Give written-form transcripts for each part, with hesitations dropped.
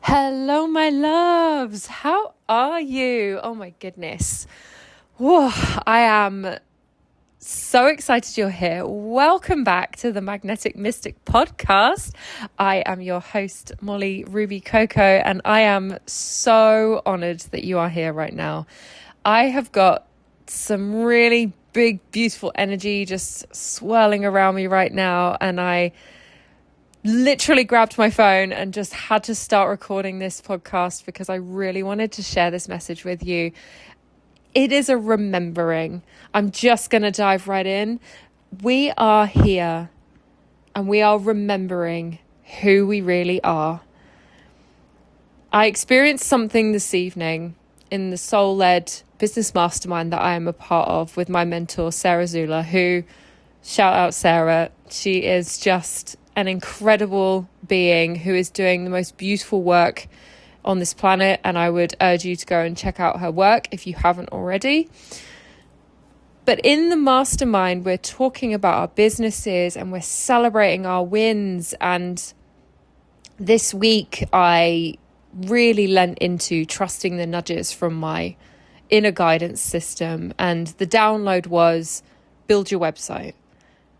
Hello, my loves. How are you? Oh my goodness. Whoa, I am so excited you're here. Welcome back to the Magnetic Mystic podcast. I am your host, Molly Ruby-Coco, and I am so honored that you are here right now. I have got some really big, beautiful energy just swirling around me right now, and I literally grabbed my phone and just had to start recording this podcast because I really wanted to share this message with you. It is a remembering. I'm just going to dive right in. We are here and we are remembering who we really are. I experienced something this evening in the soul-led business mastermind that I am a part of with my mentor, Sarah Zula, who, shout out Sarah, she is just an incredible being who is doing the most beautiful work on this planet, and I would urge you to go and check out her work if you haven't already. But in the mastermind, we're talking about our businesses and we're celebrating our wins. And this week, I really lent into trusting the nudges from my inner guidance system. And the download was build your website.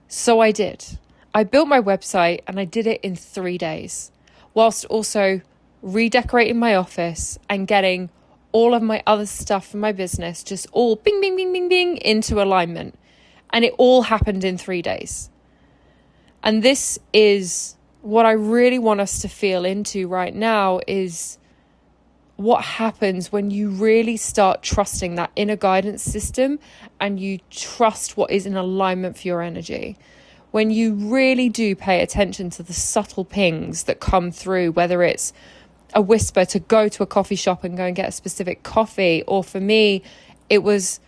So I did. I built my website and I did it in 3 days, whilst also redecorating my office and getting all of my other stuff for my business just all bing, bing, bing, bing, bing into alignment. And it all happened in 3 days. And this is what I really want us to feel into right now, is what happens when you really start trusting that inner guidance system and you trust what is in alignment for your energy. When you really do pay attention to the subtle pings that come through, whether it's a whisper to go to a coffee shop and go and get a specific coffee, or for me, it was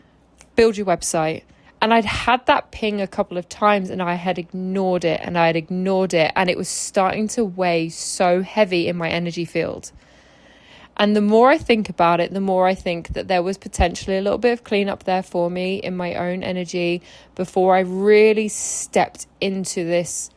build your website. And I'd had that ping a couple of times and I had ignored it and and it was starting to weigh so heavy in my energy field. And the more I think about it, the more I think that there was potentially a little bit of cleanup there for me in my own energy before I really stepped into this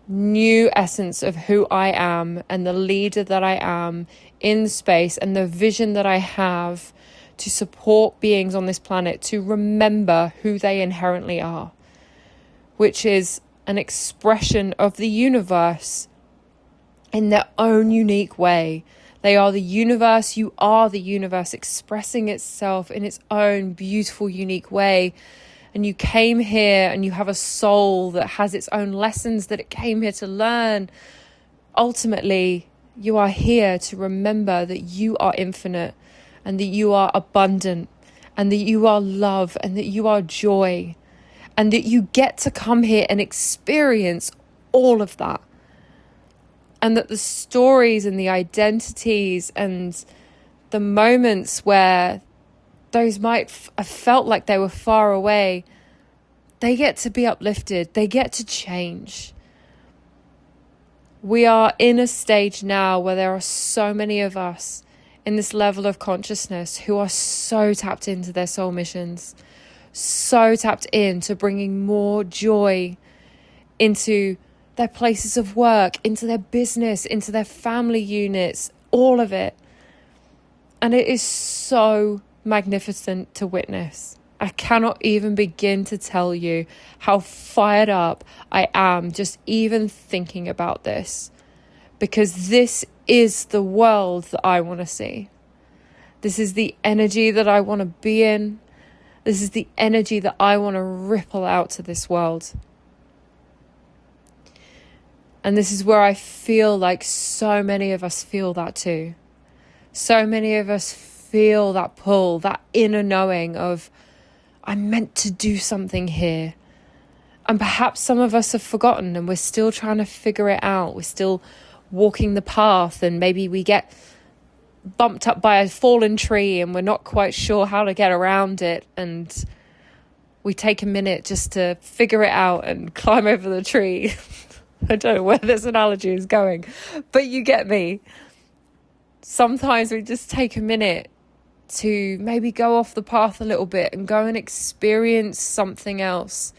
new essence of who I am and the leader that I am in space and the vision that I have to support beings on this planet to remember who they inherently are, which is an expression of the universe in their own unique way. They are the universe. You are the universe expressing itself in its own beautiful, unique way. And you came here and you have a soul that has its own lessons that it came here to learn. Ultimately, you are here to remember that you are infinite and that you are abundant and that you are love and that you are joy and that you get to come here and experience all of that. And that the stories and the identities and the moments where those might have felt like they were far away, they get to be uplifted. They get to change. We are in a stage now where there are so many of us in this level of consciousness who are so tapped into their soul missions, so tapped into bringing more joy into their places of work, into their business, into their family units, all of it. And it is so magnificent to witness. I cannot even begin to tell you how fired up I am just even thinking about this, because this is the world that I want to see. This is the energy that I want to be in. This is the energy that I want to ripple out to this world. And this is where I feel like so many of us feel that too. So many of us feel that pull, that inner knowing of, I'm meant to do something here. And perhaps some of us have forgotten and we're still trying to figure it out. We're still walking the path and maybe we get bumped up by a fallen tree and we're not quite sure how to get around it. And we take a minute just to figure it out and climb over the tree. I don't know where this analogy is going, but you get me. Sometimes we just take a minute to maybe go off the path a little bit and go and experience something else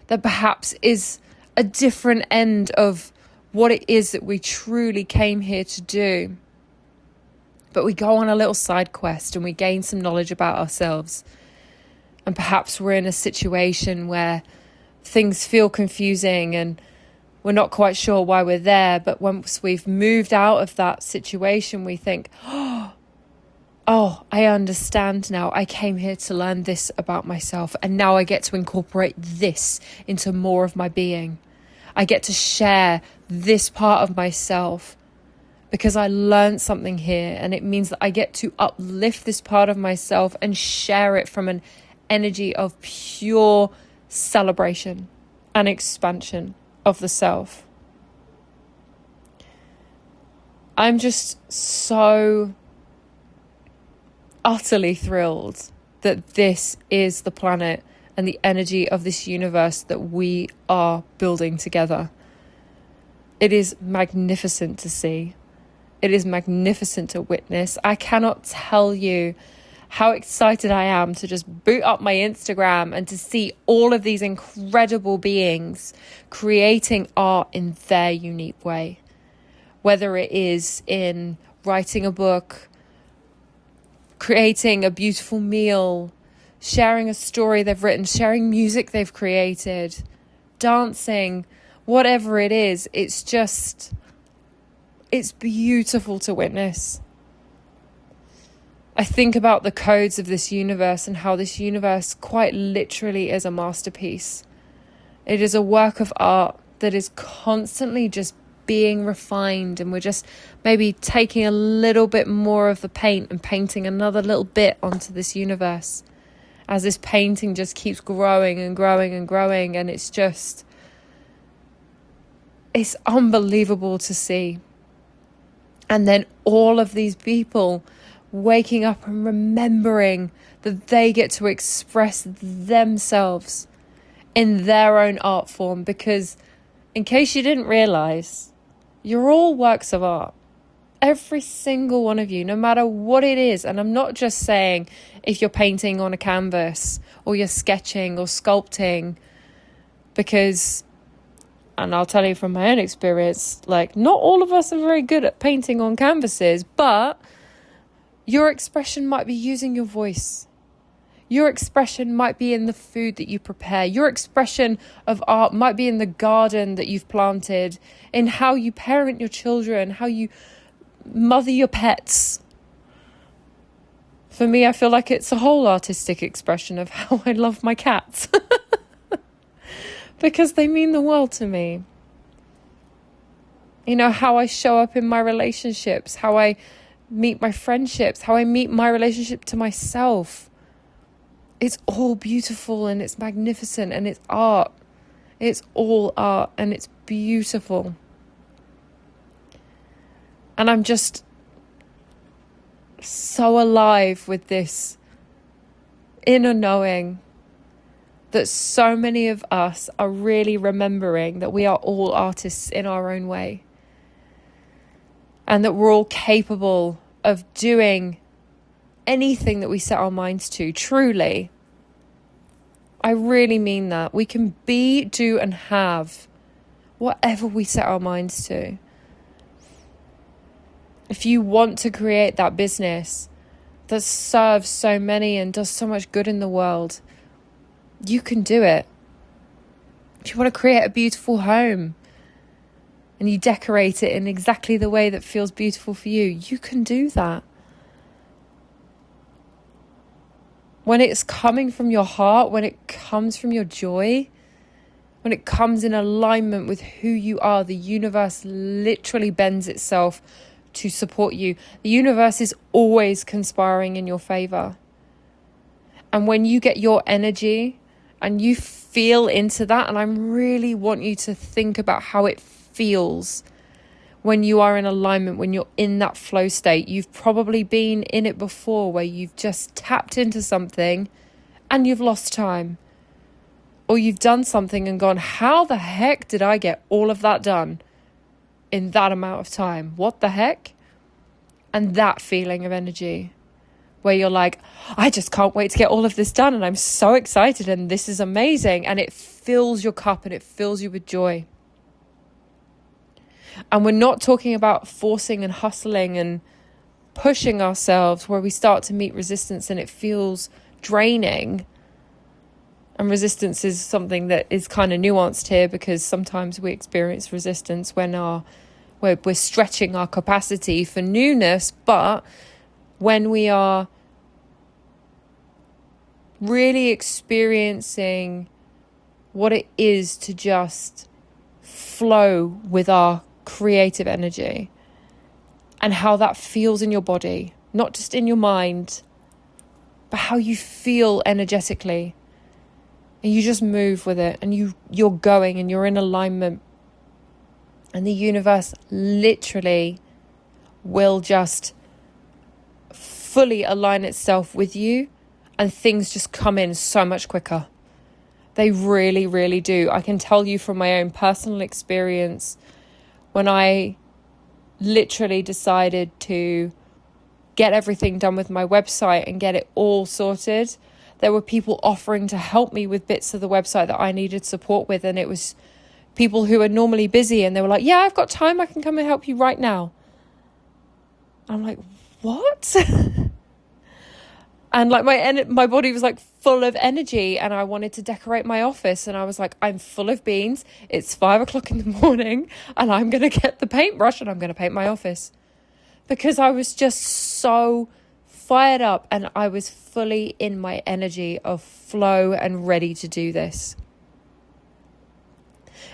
that perhaps is a different end of what it is that we truly came here to do. But we go on a little side quest and we gain some knowledge about ourselves. And perhaps we're in a situation where things feel confusing and we're not quite sure why we're there. But once we've moved out of that situation, we think, oh, I understand now. I came here to learn this about myself. And now I get to incorporate this into more of my being. I get to share this part of myself because I learned something here. And it means that I get to uplift this part of myself and share it from an energy of pure celebration and expansion of the self. I'm just so utterly thrilled that this is the planet and the energy of this universe that we are building together. It is magnificent to see. It is magnificent to witness. I cannot tell you how excited I am to just boot up my Instagram and to see all of these incredible beings creating art in their unique way. Whether it is in writing a book, creating a beautiful meal, sharing a story they've written, sharing music they've created, dancing, whatever it is, it's beautiful to witness. I think about the codes of this universe and how this universe quite literally is a masterpiece. It is a work of art that is constantly just being refined, and we're just maybe taking a little bit more of the paint and painting another little bit onto this universe as this painting just keeps growing and growing and growing. And it's unbelievable to see. And then all of these people waking up and remembering that they get to express themselves in their own art form. Because in case you didn't realize, you're all works of art. Every single one of you, no matter what it is. And I'm not just saying if you're painting on a canvas or you're sketching or sculpting, because, and I'll tell you from my own experience, like, not all of us are very good at painting on canvases, but your expression might be using your voice. Your expression might be in the food that you prepare. Your expression of art might be in the garden that you've planted, in how you parent your children, how you mother your pets. For me, I feel like it's a whole artistic expression of how I love my cats. Because they mean the world to me. You know, how I show up in my relationships, how I meet my friendships, how I meet my relationship to myself. It's all beautiful and it's magnificent and it's art. It's all art and it's beautiful. And I'm just so alive with this inner knowing that so many of us are really remembering that we are all artists in our own way. And that we're all capable of doing anything that we set our minds to, truly. I really mean that. We can be, do, and have whatever we set our minds to. If you want to create that business that serves so many and does so much good in the world, you can do it. If you want to create a beautiful home and you decorate it in exactly the way that feels beautiful for you, you can do that. When it's coming from your heart, when it comes from your joy, when it comes in alignment with who you are, the universe literally bends itself to support you. The universe is always conspiring in your favor. And when you get your energy and you feel into that, and I really want you to think about how it feels when you are in alignment, when you're in that flow state. You've probably been in it before, where you've just tapped into something and you've lost time. Or you've done something and gone, how the heck did I get all of that done in that amount of time? What the heck? And that feeling of energy where you're like, I just can't wait to get all of this done, and I'm so excited, and this is amazing, and it fills your cup and it fills you with joy. And we're not talking about forcing and hustling and pushing ourselves, where we start to meet resistance and it feels draining. And resistance is something that is kind of nuanced here, because sometimes we experience resistance when we're stretching our capacity for newness. But when we are really experiencing what it is to just flow with our creative energy, and how that feels in your body, not just in your mind, but how you feel energetically. And you just move with it, and you're going, and you're in alignment. And the universe literally will just fully align itself with you, and things just come in so much quicker. They really, really do. I can tell you from my own personal experience, when I literally decided to get everything done with my website and get it all sorted, there were people offering to help me with bits of the website that I needed support with. And it was people who are normally busy, and they were like, yeah, I've got time. I can come and help you right now. I'm like, what? And like my body was like full of energy, and I wanted to decorate my office. And I was like, I'm full of beans. It's 5 o'clock in the morning, and I'm going to get the paintbrush and I'm going to paint my office. Because I was just so fired up, and I was fully in my energy of flow and ready to do this.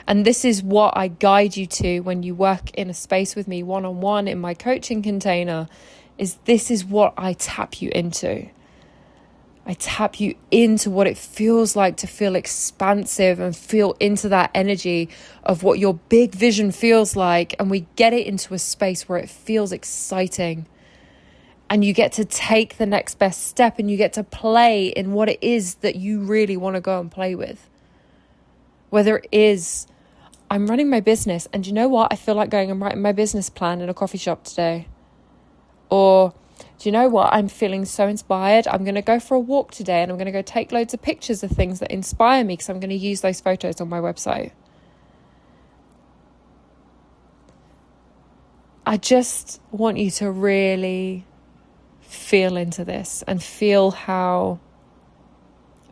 And this is what I guide you to when you work in a space with me one-on-one in my coaching container. This is what I tap you into. I tap you into what it feels like to feel expansive, and feel into that energy of what your big vision feels like. And we get it into a space where it feels exciting. And you get to take the next best step, and you get to play in what it is that you really want to go and play with. Whether it is, I'm running my business, and you know what? I feel like going and writing my business plan in a coffee shop today. Or, do you know what? I'm feeling so inspired. I'm going to go for a walk today, and I'm going to go take loads of pictures of things that inspire me, because I'm going to use those photos on my website. I just want you to really feel into this, and feel how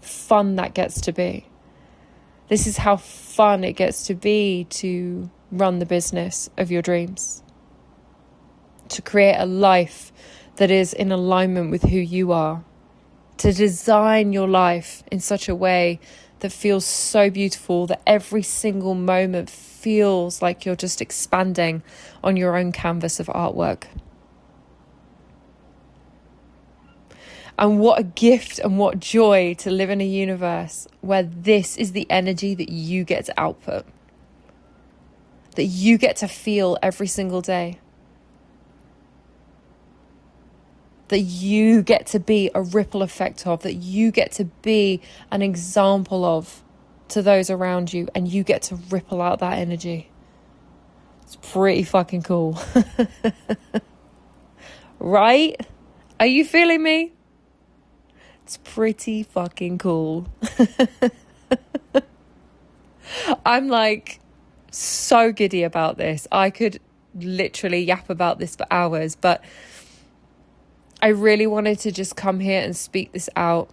fun that gets to be. This is how fun it gets to be to run the business of your dreams, to create a life that is in alignment with who you are, to design your life in such a way that feels so beautiful, that every single moment feels like you're just expanding on your own canvas of artwork. And what a gift and what joy to live in a universe where this is the energy that you get to output, that you get to feel every single day, that you get to be a ripple effect of, that you get to be an example of to those around you, and you get to ripple out that energy. It's pretty fucking cool. Right? Are you feeling me? It's pretty fucking cool. I'm like so giddy about this. I could literally yap about this for hours, but I really wanted to just come here and speak this out,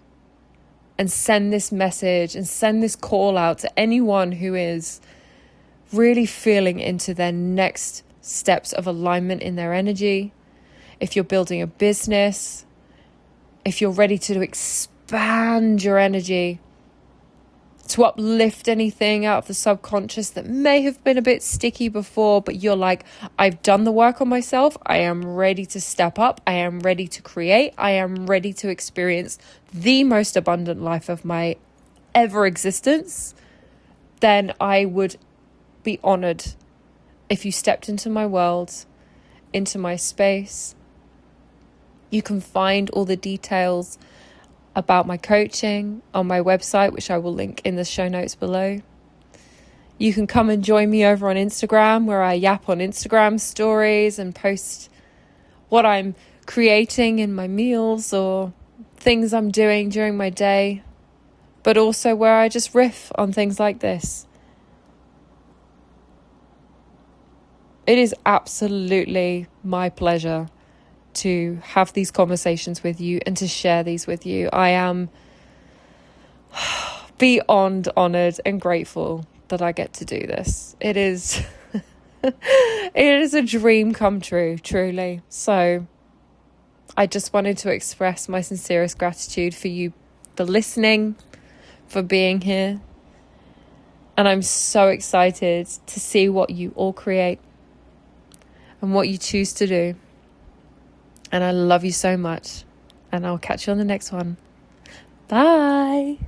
and send this message, and send this call out to anyone who is really feeling into their next steps of alignment in their energy. If you're building a business, if you're ready to expand your energy, to uplift anything out of the subconscious that may have been a bit sticky before, but you're like, I've done the work on myself. I am ready to step up. I am ready to create. I am ready to experience the most abundant life of my ever existence. Then I would be honored if you stepped into my world, into my space. You can find all the details about my coaching on my website, which I will link in the show notes below. You can come and join me over on Instagram, where I yap on Instagram stories and post what I'm creating in my meals or things I'm doing during my day, but also where I just riff on things like this. It is absolutely my pleasure to have these conversations with you and to share these with you. I am beyond honoured and grateful that I get to do this. It is it is a dream come true, truly. So I just wanted to express my sincerest gratitude for you, for listening, for being here. And I'm so excited to see what you all create and what you choose to do. And I love you so much. And I'll catch you on the next one. Bye.